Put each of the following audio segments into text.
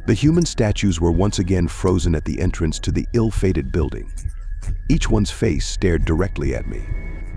The human statues were once again frozen at the entrance to the ill-fated building. Each one's face stared directly at me.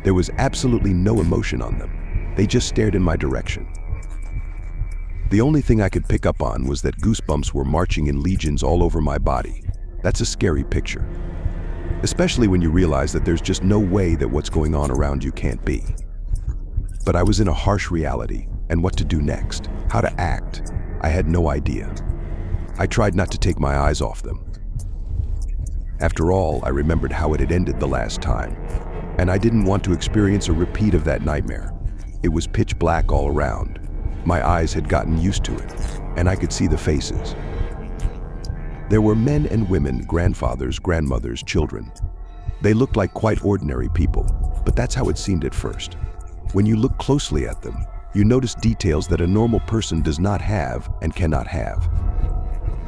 There was absolutely no emotion on them. They just stared in my direction. The only thing I could pick up on was that goosebumps were marching in legions all over my body. That's a scary picture, especially when you realize that there's just no way that what's going on around you can't be. But I was in a harsh reality, and what to do next, how to act, I had no idea. I tried not to take my eyes off them. After all, I remembered how it had ended the last time, and I didn't want to experience a repeat of that nightmare. It was pitch black all around. My eyes had gotten used to it, and I could see the faces. There were men and women, grandfathers, grandmothers, children. They looked like quite ordinary people, but that's how it seemed at first. When you look closely at them, you notice details that a normal person does not have and cannot have.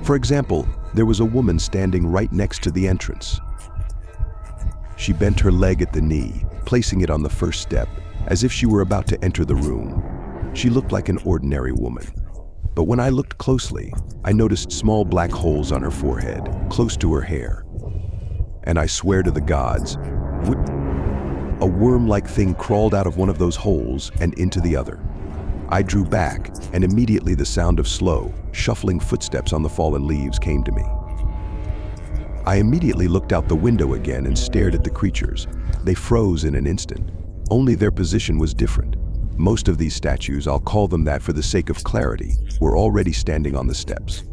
For example, there was a woman standing right next to the entrance. She bent her leg at the knee, placing it on the first step, as if she were about to enter the room. She looked like an ordinary woman. But when I looked closely, I noticed small black holes on her forehead, close to her hair. And I swear to the gods, a worm-like thing crawled out of one of those holes and into the other. I drew back, and immediately the sound of slow, shuffling footsteps on the fallen leaves came to me. I immediately looked out the window again and stared at the creatures. They froze in an instant. Only their position was different. Most of these statues, I'll call them that for the sake of clarity, were already standing on the steps.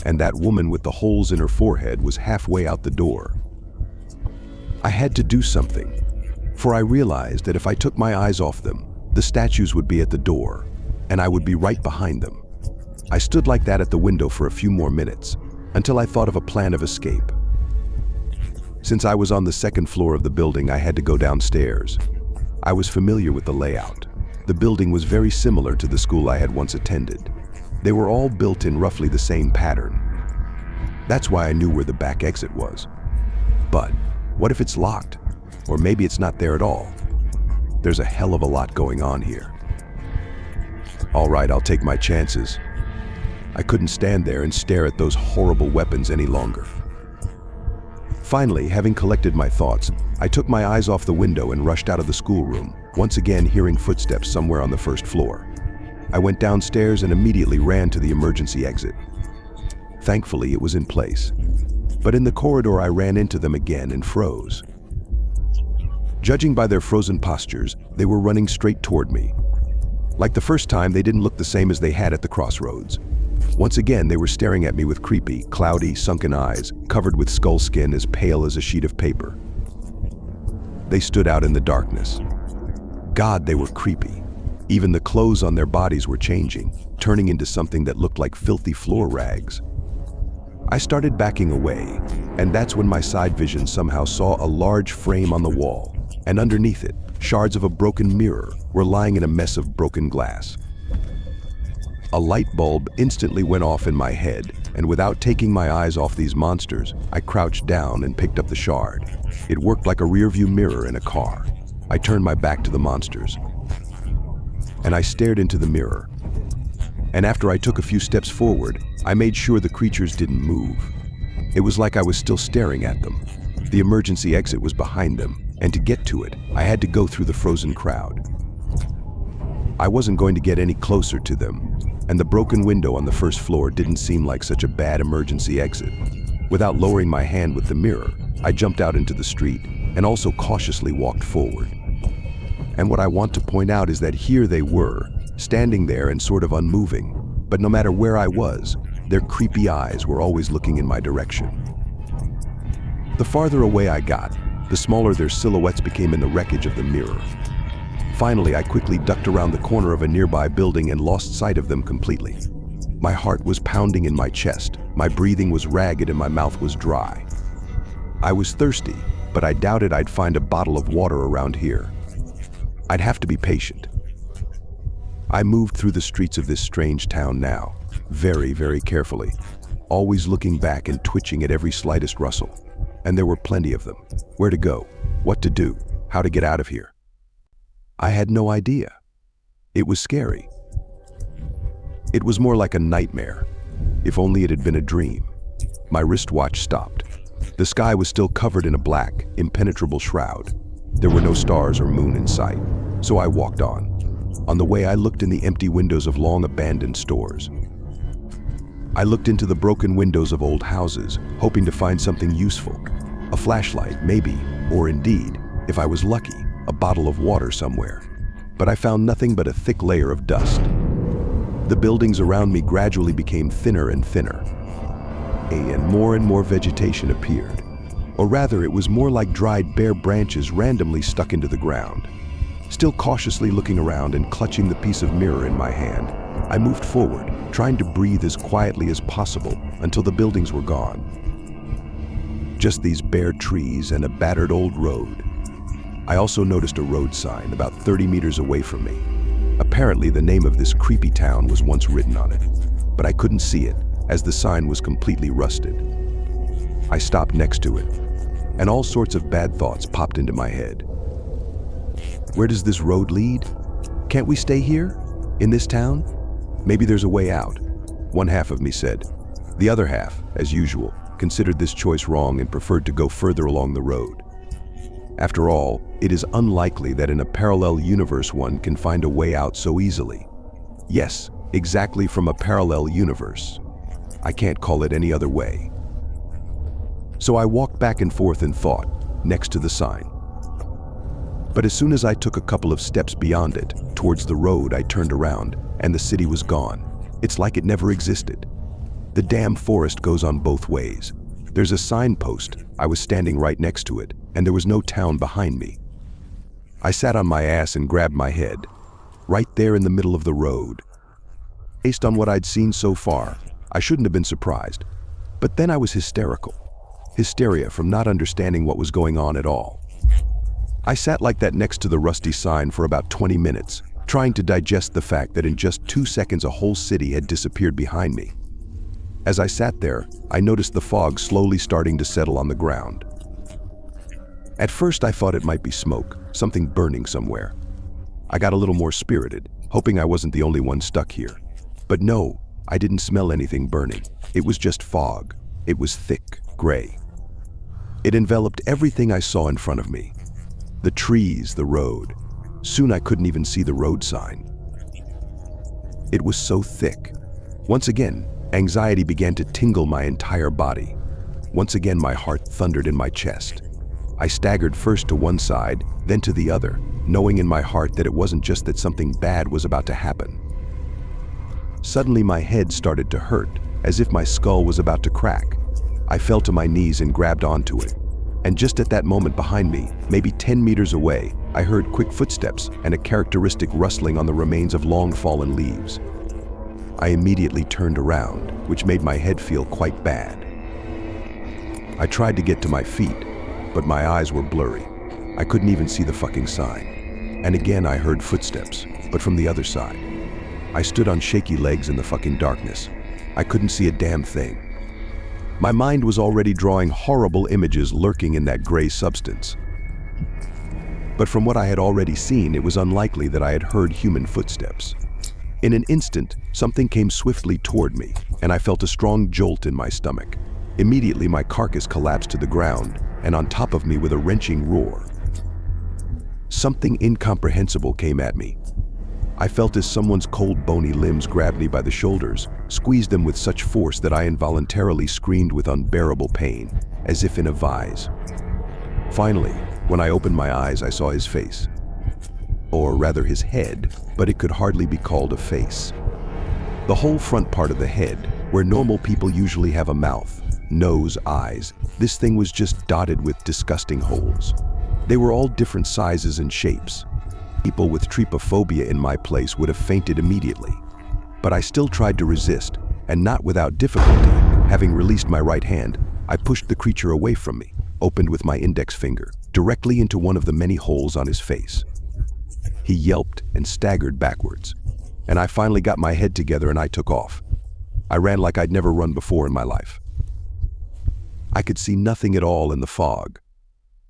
And that woman with the holes in her forehead was halfway out the door. I had to do something, for I realized that if I took my eyes off them, the statues would be at the door, and I would be right behind them. I stood like that at the window for a few more minutes, until I thought of a plan of escape. Since I was on the second floor of the building, I had to go downstairs. I was familiar with the layout. The building was very similar to the school I had once attended. They were all built in roughly the same pattern. That's why I knew where the back exit was. But what if it's locked? Or maybe it's not there at all? There's a hell of a lot going on here. All right, I'll take my chances. I couldn't stand there and stare at those horrible weapons any longer. Finally, having collected my thoughts, I took my eyes off the window and rushed out of the schoolroom, once again hearing footsteps somewhere on the first floor. I went downstairs and immediately ran to the emergency exit. Thankfully, it was in place. But in the corridor, I ran into them again and froze. Judging by their frozen postures, they were running straight toward me. Like the first time, they didn't look the same as they had at the crossroads. Once again, they were staring at me with creepy, cloudy, sunken eyes, covered with skull skin as pale as a sheet of paper. They stood out in the darkness. God, they were creepy. Even the clothes on their bodies were changing, turning into something that looked like filthy floor rags. I started backing away, and that's when my side vision somehow saw a large frame on the wall, and underneath it, shards of a broken mirror were lying in a mess of broken glass. A light bulb instantly went off in my head, and without taking my eyes off these monsters, I crouched down and picked up the shard. It worked like a rearview mirror in a car. I turned my back to the monsters, and I stared into the mirror. And after I took a few steps forward, I made sure the creatures didn't move. It was like I was still staring at them. The emergency exit was behind them, and to get to it, I had to go through the frozen crowd. I wasn't going to get any closer to them, and the broken window on the first floor didn't seem like such a bad emergency exit. Without lowering my hand with the mirror, I jumped out into the street and also cautiously walked forward. And what I want to point out is that here they were, standing there and sort of unmoving, but no matter where I was, their creepy eyes were always looking in my direction. The farther away I got, the smaller their silhouettes became in the wreckage of the mirror. Finally, I quickly ducked around the corner of a nearby building and lost sight of them completely. My heart was pounding in my chest, my breathing was ragged, and my mouth was dry. I was thirsty, but I doubted I'd find a bottle of water around here. I'd have to be patient. I moved through the streets of this strange town now, very, very carefully, always looking back and twitching at every slightest rustle. And there were plenty of them. Where to go, what to do, how to get out of here. I had no idea. It was scary. It was more like a nightmare. If only it had been a dream. My wristwatch stopped. The sky was still covered in a black, impenetrable shroud. There were no stars or moon in sight, so I walked on. On the way, I looked in the empty windows of long-abandoned stores. I looked into the broken windows of old houses, hoping to find something useful. A flashlight, maybe, or indeed, if I was lucky, a bottle of water somewhere. But I found nothing but a thick layer of dust. The buildings around me gradually became thinner and thinner, and more vegetation appeared. Or rather, it was more like dried bare branches randomly stuck into the ground. Still cautiously looking around and clutching the piece of mirror in my hand, I moved forward, trying to breathe as quietly as possible until the buildings were gone. Just these bare trees and a battered old road. I also noticed a road sign about 30 meters away from me. Apparently, the name of this creepy town was once written on it, but I couldn't see it as the sign was completely rusted. I stopped next to it, and all sorts of bad thoughts popped into my head. Where does this road lead? Can't we stay here? In this town? Maybe there's a way out, one half of me said. The other half, as usual, considered this choice wrong and preferred to go further along the road. After all, it is unlikely that in a parallel universe one can find a way out so easily. Yes, exactly, from a parallel universe. I can't call it any other way. So I walked back and forth in thought, next to the sign. But as soon as I took a couple of steps beyond it, towards the road, I turned around, and the city was gone. It's like it never existed. The damn forest goes on both ways. There's a signpost. I was standing right next to it, and there was no town behind me. I sat on my ass and grabbed my head, right there in the middle of the road. Based on what I'd seen so far, I shouldn't have been surprised. But then I was hysterical. Hysteria from not understanding what was going on at all. I sat like that next to the rusty sign for about 20 minutes, trying to digest the fact that in just 2 seconds a whole city had disappeared behind me. As I sat there, I noticed the fog slowly starting to settle on the ground. At first I thought it might be smoke, something burning somewhere. I got a little more spirited, hoping I wasn't the only one stuck here. But no, I didn't smell anything burning. It was just fog. It was thick, gray. It enveloped everything I saw in front of me. The trees, the road. Soon I couldn't even see the road sign. It was so thick. Once again, anxiety began to tingle my entire body. Once again, my heart thundered in my chest. I staggered first to one side, then to the other, knowing in my heart that it wasn't just that something bad was about to happen. Suddenly my head started to hurt, as if my skull was about to crack. I fell to my knees and grabbed onto it. And just at that moment behind me, maybe 10 meters away, I heard quick footsteps and a characteristic rustling on the remains of long fallen leaves. I immediately turned around, which made my head feel quite bad. I tried to get to my feet, but my eyes were blurry. I couldn't even see the fucking sign. And again I heard footsteps, but from the other side. I stood on shaky legs in the fucking darkness. I couldn't see a damn thing. My mind was already drawing horrible images lurking in that gray substance. But from what I had already seen, it was unlikely that I had heard human footsteps. In an instant, something came swiftly toward me, and I felt a strong jolt in my stomach. Immediately, my carcass collapsed to the ground, and on top of me with a wrenching roar. Something incomprehensible came at me. I felt as someone's cold, bony limbs grabbed me by the shoulders, squeezed them with such force that I involuntarily screamed with unbearable pain, as if in a vise. Finally, when I opened my eyes, I saw his face. Or rather his head, but it could hardly be called a face. The whole front part of the head, where normal people usually have a mouth, nose, eyes, this thing was just dotted with disgusting holes. They were all different sizes and shapes. People with trypophobia in my place would have fainted immediately. But I still tried to resist, and not without difficulty. Having released my right hand, I pushed the creature away from me, opened with my index finger, directly into one of the many holes on his face. He yelped and staggered backwards, and I finally got my head together and I took off. I ran like I'd never run before in my life. I could see nothing at all in the fog.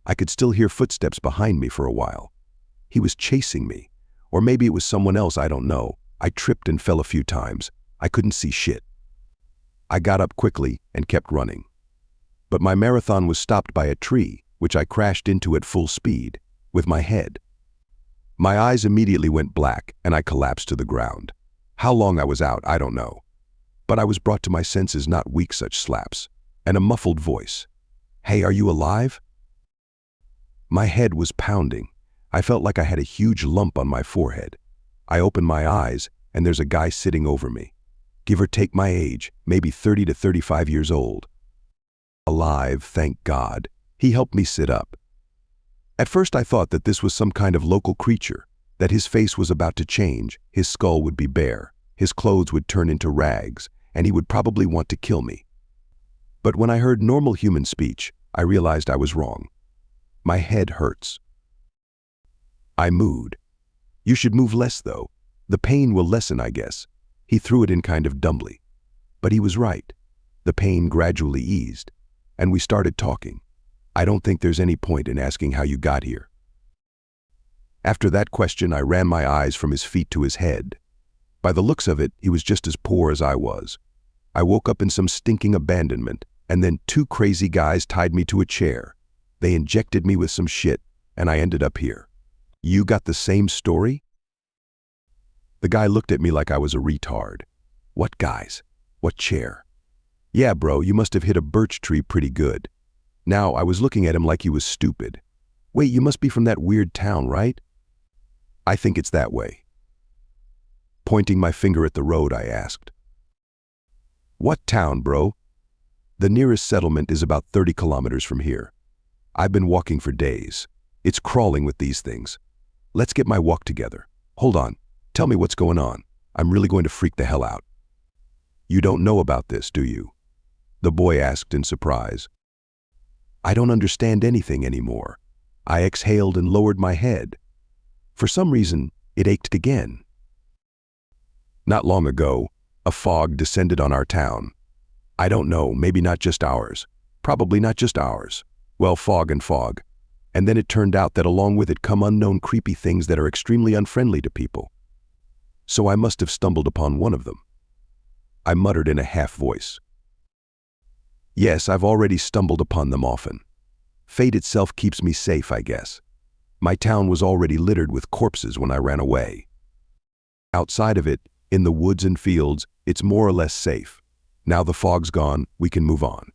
I could still hear footsteps behind me for a while. He was chasing me, or maybe it was someone else, I don't know. I tripped and fell a few times. I couldn't see shit. I got up quickly and kept running. But my marathon was stopped by a tree, which I crashed into at full speed, with my head. My eyes immediately went black and I collapsed to the ground. How long I was out, I don't know. But I was brought to my senses not weak such slaps, and a muffled voice. "Hey, are you alive?" My head was pounding. I felt like I had a huge lump on my forehead. I opened my eyes and there's a guy sitting over me. Give or take my age, maybe 30 to 35 years old. Alive, thank God. He helped me sit up. At first I thought that this was some kind of local creature, that his face was about to change, his skull would be bare, his clothes would turn into rags, and he would probably want to kill me. But when I heard normal human speech, I realized I was wrong. My head hurts. I mooed. "You should move less, though. The pain will lessen, I guess." He threw it in kind of dumbly. But he was right. The pain gradually eased, and we started talking. I don't think there's any point in asking how you got here. After that question, I ran my eyes from his feet to his head. By the looks of it, he was just as poor as I was. I woke up in some stinking abandonment, and then 2 crazy guys tied me to a chair. They injected me with some shit, and I ended up here. You got the same story? The guy looked at me like I was a retard. What guys? What chair? Yeah, bro, you must have hit a birch tree pretty good. Now, I was looking at him like he was stupid. Wait, you must be from that weird town, right? I think it's that way. Pointing my finger at the road, I asked. What town, bro? The nearest settlement is about 30 kilometers from here. I've been walking for days. It's crawling with these things. Let's get my walk together. Hold on. Tell me what's going on. I'm really going to freak the hell out. You don't know about this, do you? The boy asked in surprise. I don't understand anything anymore. I exhaled and lowered my head. For some reason, it ached again. Not long ago, a fog descended on our town. I don't know, maybe not just ours. Probably not just ours. Well, fog and fog. And then it turned out that along with it come unknown creepy things that are extremely unfriendly to people. So I must have stumbled upon one of them. I muttered in a half voice. Yes, I've already stumbled upon them often. Fate itself keeps me safe, I guess. My town was already littered with corpses when I ran away. Outside of it, in the woods and fields, it's more or less safe. Now the fog's gone, we can move on.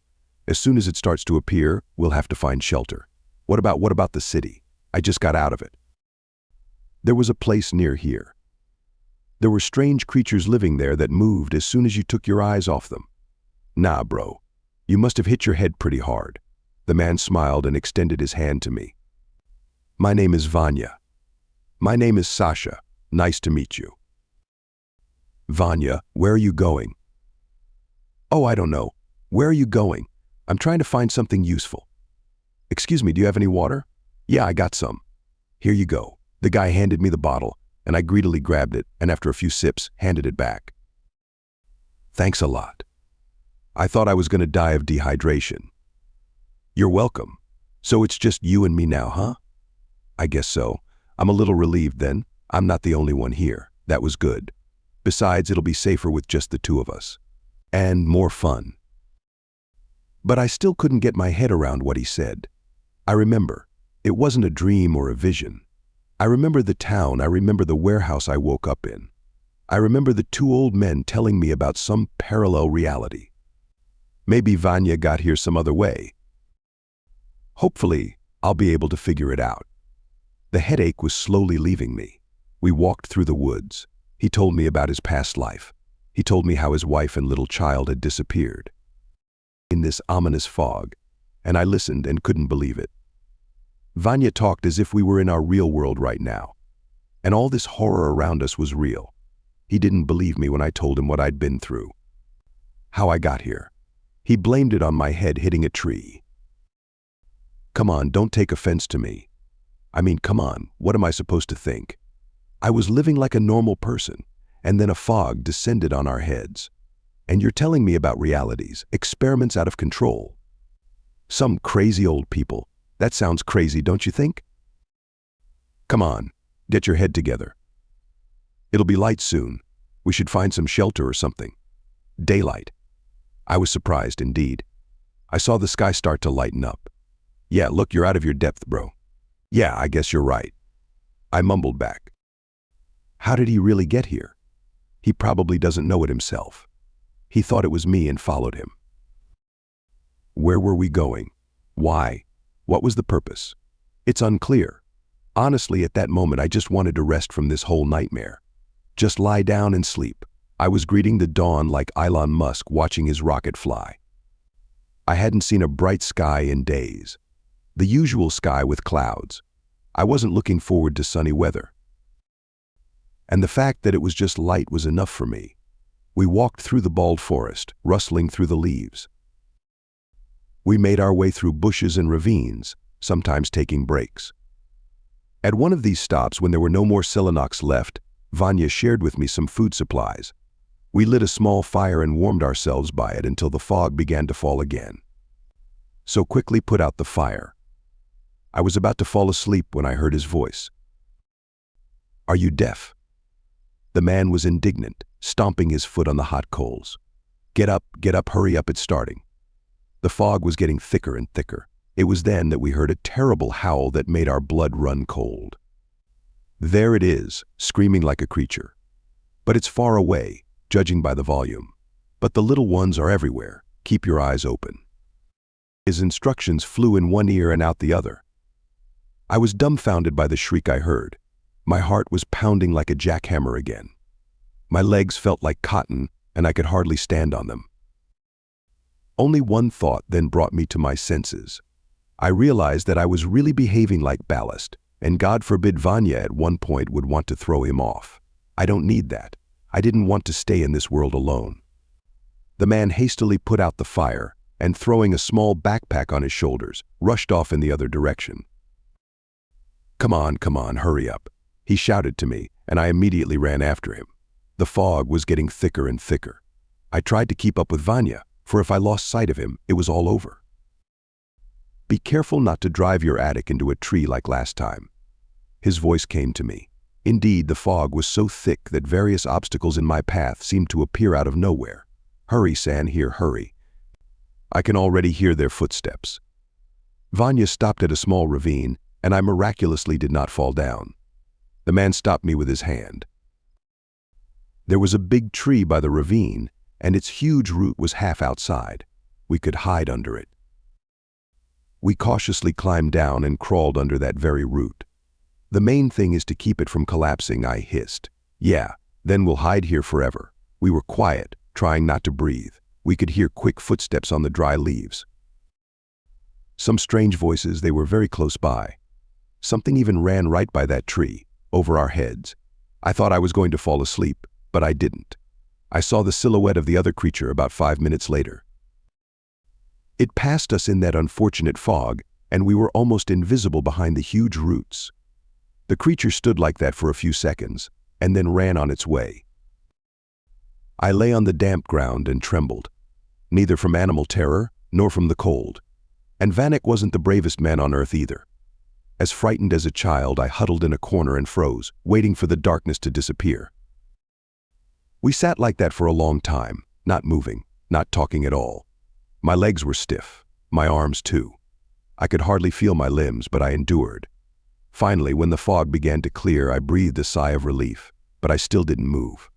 As soon as it starts to appear, we'll have to find shelter. What about the city? I just got out of it. There was a place near here. There were strange creatures living there that moved as soon as you took your eyes off them. Nah, bro. You must have hit your head pretty hard. The man smiled and extended his hand to me. My name is Vanya. My name is Sasha. Nice to meet you. Vanya, where are you going? Oh, I don't know. Where are you going? I'm trying to find something useful. Excuse me, do you have any water? Yeah, I got some. Here you go. The guy handed me the bottle, and I greedily grabbed it, and after a few sips, handed it back. Thanks a lot. I thought I was going to die of dehydration. You're welcome. So it's just you and me now, huh? I guess so. I'm a little relieved then. I'm not the only one here. That was good. Besides, it'll be safer with just the 2 of us. And more fun. But I still couldn't get my head around what he said. I remember. It wasn't a dream or a vision. I remember the town. I remember the warehouse I woke up in. I remember the 2 old men telling me about some parallel reality. Maybe Vanya got here some other way. Hopefully, I'll be able to figure it out. The headache was slowly leaving me. We walked through the woods. He told me about his past life. He told me how his wife and little child had disappeared. In this ominous fog, and I listened and couldn't believe it. Vanya talked as if we were in our real world right now, and all this horror around us was real. He didn't believe me when I told him what I'd been through. How I got here. He blamed it on my head hitting a tree. Come on, don't take offense to me. I mean, come on, what am I supposed to think? I was living like a normal person, and then a fog descended on our heads. And you're telling me about realities, experiments out of control. Some crazy old people. That sounds crazy, don't you think? Come on, get your head together. It'll be light soon. We should find some shelter or something. Daylight. I was surprised indeed. I saw the sky start to lighten up. Yeah, look, you're out of your depth, bro. Yeah, I guess you're right. I mumbled back. How did he really get here? He probably doesn't know it himself. He thought it was me and followed him. Where were we going? Why? What was the purpose? It's unclear. Honestly, at that moment, I just wanted to rest from this whole nightmare. Just lie down and sleep. I was greeting the dawn like Elon Musk watching his rocket fly. I hadn't seen a bright sky in days. The usual sky with clouds. I wasn't looking forward to sunny weather. And the fact that it was just light was enough for me. We walked through the bald forest, rustling through the leaves. We made our way through bushes and ravines, sometimes taking breaks. At one of these stops, when there were no more Selenox left, Vanya shared with me some food supplies. We lit a small fire and warmed ourselves by it until the fog began to fall again. So quickly put out the fire. I was about to fall asleep when I heard his voice. Are you deaf? The man was indignant, stomping his foot on the hot coals. Get up, hurry up, it's starting. The fog was getting thicker and thicker. It was then that we heard a terrible howl that made our blood run cold. There it is, screaming like a creature. But it's far away, judging by the volume. But the little ones are everywhere. Keep your eyes open. His instructions flew in one ear and out the other. I was dumbfounded by the shriek I heard. My heart was pounding like a jackhammer again. My legs felt like cotton, and I could hardly stand on them. Only one thought then brought me to my senses. I realized that I was really behaving like ballast, and God forbid Vanya at one point would want to throw him off. I don't need that. I didn't want to stay in this world alone. The man hastily put out the fire, and throwing a small backpack on his shoulders, rushed off in the other direction. Come on, hurry up, he shouted to me, and I immediately ran after him. The fog was getting thicker and thicker. I tried to keep up with Vanya, for if I lost sight of him, it was all over. Be careful not to drive your attic into a tree like last time. His voice came to me. Indeed, the fog was so thick that various obstacles in my path seemed to appear out of nowhere. Hurry, San, here, hurry. I can already hear their footsteps. Vanya stopped at a small ravine, and I miraculously did not fall down. The man stopped me with his hand. There was a big tree by the ravine, and its huge root was half outside. We could hide under it. We cautiously climbed down and crawled under that very root. The main thing is to keep it from collapsing, I hissed. Yeah, then we'll hide here forever. We were quiet, trying not to breathe. We could hear quick footsteps on the dry leaves. Some strange voices, they were very close by. Something even ran right by that tree, over our heads. I thought I was going to fall asleep, but I didn't. I saw the silhouette of the other creature about 5 minutes later. It passed us in that unfortunate fog, and we were almost invisible behind the huge roots. The creature stood like that for a few seconds, and then ran on its way. I lay on the damp ground and trembled, neither from animal terror nor from the cold. And Vanek wasn't the bravest man on earth either. As frightened as a child, I huddled in a corner and froze, waiting for the darkness to disappear. We sat like that for a long time, not moving, not talking at all. My legs were stiff, my arms too. I could hardly feel my limbs, but I endured. Finally, when the fog began to clear, I breathed a sigh of relief, but I still didn't move.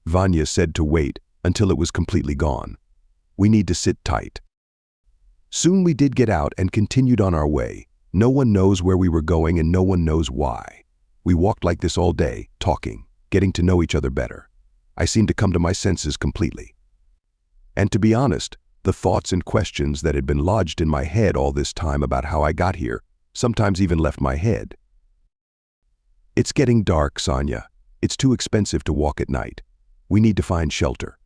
Vanya said to wait until it was completely gone. We need to sit tight. Soon we did get out and continued on our way. No one knows where we were going and no one knows why. We walked like this all day, talking, getting to know each other better. I seemed to come to my senses completely. And to be honest, the thoughts and questions that had been lodged in my head all this time about how I got here sometimes even left my head. It's getting dark, Sonia. It's too expensive to walk at night. We need to find shelter.